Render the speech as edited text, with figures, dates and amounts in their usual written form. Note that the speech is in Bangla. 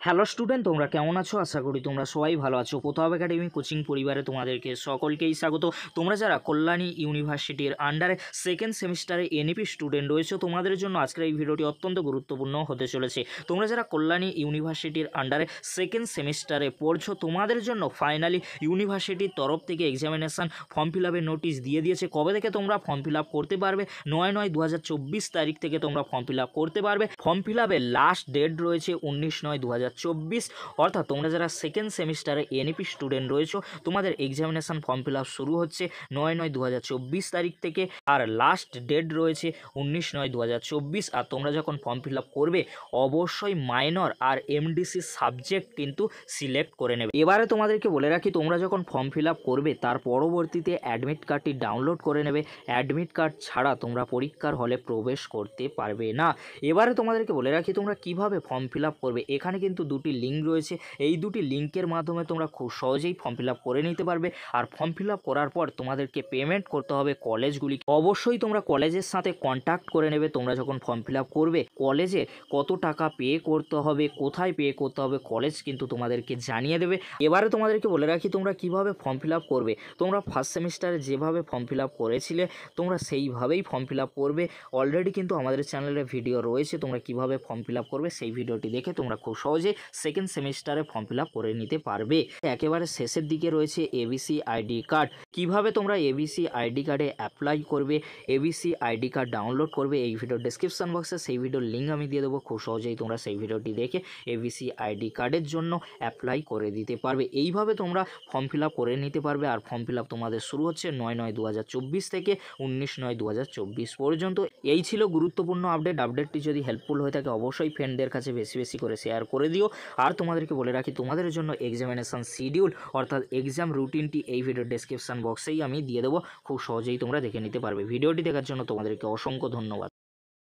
হ্যালো স্টুডেন্ট, তোমরা কেমন আছো? আশা করি তোমরা সবাই ভালো আছো। কোথাও একাডেমি কোচিং পরিবারে তোমাদেরকে সকলকেই স্বাগত। তোমরা যারা কল্যাণী ইউনিভার্সিটির আন্ডারে সেকেন্ড সেমিস্টারে এনইপি স্টুডেন্ট রয়েছে, তোমাদের জন্য আজকের এই ভিডিওটি অত্যন্ত গুরুত্বপূর্ণ হতে চলেছে। তোমরা যারা কল্যাণী ইউনিভার্সিটির আন্ডারে সেকেন্ড সেমিস্টারে পড়ছো, তোমাদের জন্য ফাইনালি ইউনিভার্সিটির তরফ থেকে এক্সামিনেশান ফর্ম ফিল আপের নোটিশ দিয়ে দিয়েছে। কবে থেকে তোমরা ফর্ম ফিল আপ করতে পারবে? 9/9/2024 তারিখ থেকে তোমরা ফর্ম ফিল আপ করতে পারবে। ফর্ম ফিল আপের লাস্ট ডেট রয়েছে 19/9/2024। অর্থাৎ তোমরা যারা সেকেন্ড সেমিস্টারে এনইপি স্টুডেন্ট রয়েছো, তোমাদের এক্সামিনেশান ফর্ম ফিল আপ শুরু হচ্ছে 9/9/2024 তারিখ থেকে, আর লাস্ট ডেট রয়েছে 19/9/2024। আর তোমরা যখন ফর্ম ফিল আপ করবে অবশ্যই মাইনর আর এমডিসি সাবজেক্ট কিন্তু সিলেক্ট করে নেবে। এবারে তোমাদেরকে বলে রাখি, তোমরা যখন ফর্ম ফিল আপ করবে তার পরবর্তীতে অ্যাডমিট কার্ডটি ডাউনলোড করে নেবে। অ্যাডমিট কার্ড ছাড়া তোমরা পরীক্ষার হলে প্রবেশ করতে পারবে না। এবারে তোমাদেরকে বলে রাখি তোমরা কিভাবে ফর্ম ফিল আপ করবে। এখানে কিন্তু দুটি লিঙ্ক রয়েছে, এই দুটি লিঙ্কের মাধ্যমে তোমরা খুব সহজেই ফর্ম ফিল আপ করে নিতে পারবে। আর ফর্ম ফিল আপ করার পর তোমাদেরকে পেমেন্ট করতে হবে কলেজগুলি। অবশ্যই তোমরা কলেজের সাথে কন্ট্যাক্ট করে নেবে। তোমরা যখন ফর্ম ফিল আপ করবে কলেজে কত টাকা পে করতে হবে, কোথায় পে করতে হবে, কলেজ কিন্তু তোমাদেরকে জানিয়ে দেবে। এবারে তোমাদেরকে বলে রাখি তোমরা কিভাবে ফর্ম ফিল আপ করবে। তোমরা ফার্স্ট সেমিস্টারে যেভাবে ফর্ম ফিল আপ করেছিলে তোমরা সেইভাবেই ফর্ম ফিল আপ করবে। অলরেডি কিন্তু আমাদের চ্যানেলে ভিডিও রয়েছে, তোমরা কিভাবে ফর্ম ফিল আপ করবে সেই ভিডিওটি দেখে তোমরা খুব সহজে সেকেন্ড সেমিস্টারে ফর্ম ফিল আপ করে নিতে পারবে। একেবারে শেষের দিকে রয়েছে এবিসি আইডি কার্ড। কিভাবে তোমরা এবিসি আইডি কার্ডে অ্যাপ্লাই করবে, এবিসি আইডি কার্ড ডাউনলোড করবে, এই ভিডিওর ডেসক্রিপশন বক্সে সেই ভিডিওর লিঙ্ক আমি দিয়ে দেবো। খুব সহজেই তোমরা সেই ভিডিওটি দেখে এবিসি আইডি কার্ডের জন্য অ্যাপ্লাই করে দিতে পারবে। এইভাবে তোমরা ফর্ম ফিল আপ করে নিতে পারবে। আর ফর্ম ফিল আপ তোমাদের শুরু হচ্ছে 9/9/2024 থেকে 19/9/2024 পর্যন্ত। এই ছিল গুরুত্বপূর্ণ আপডেটটি যদি হেল্পফুল হয়ে থাকে অবশ্যই ফ্রেন্ডদের কাছে বেশি বেশি করে শেয়ার করে দিও। আর তোমাদেরকে বলে রাখি তোমাদের জন্য এক্সামিনেশান শিডিউল অর্থাৎ এক্সাম রুটিনটি এই ভিডিওর ডেসক্রিপশন বক্সেই আমি দিয়ে দেবো। খুব সহজেই তোমরা দেখে নিতে পারবে। ভিডিওটি দেখার জন্য তোমাদেরকে অসংখ্য ধন্যবাদ।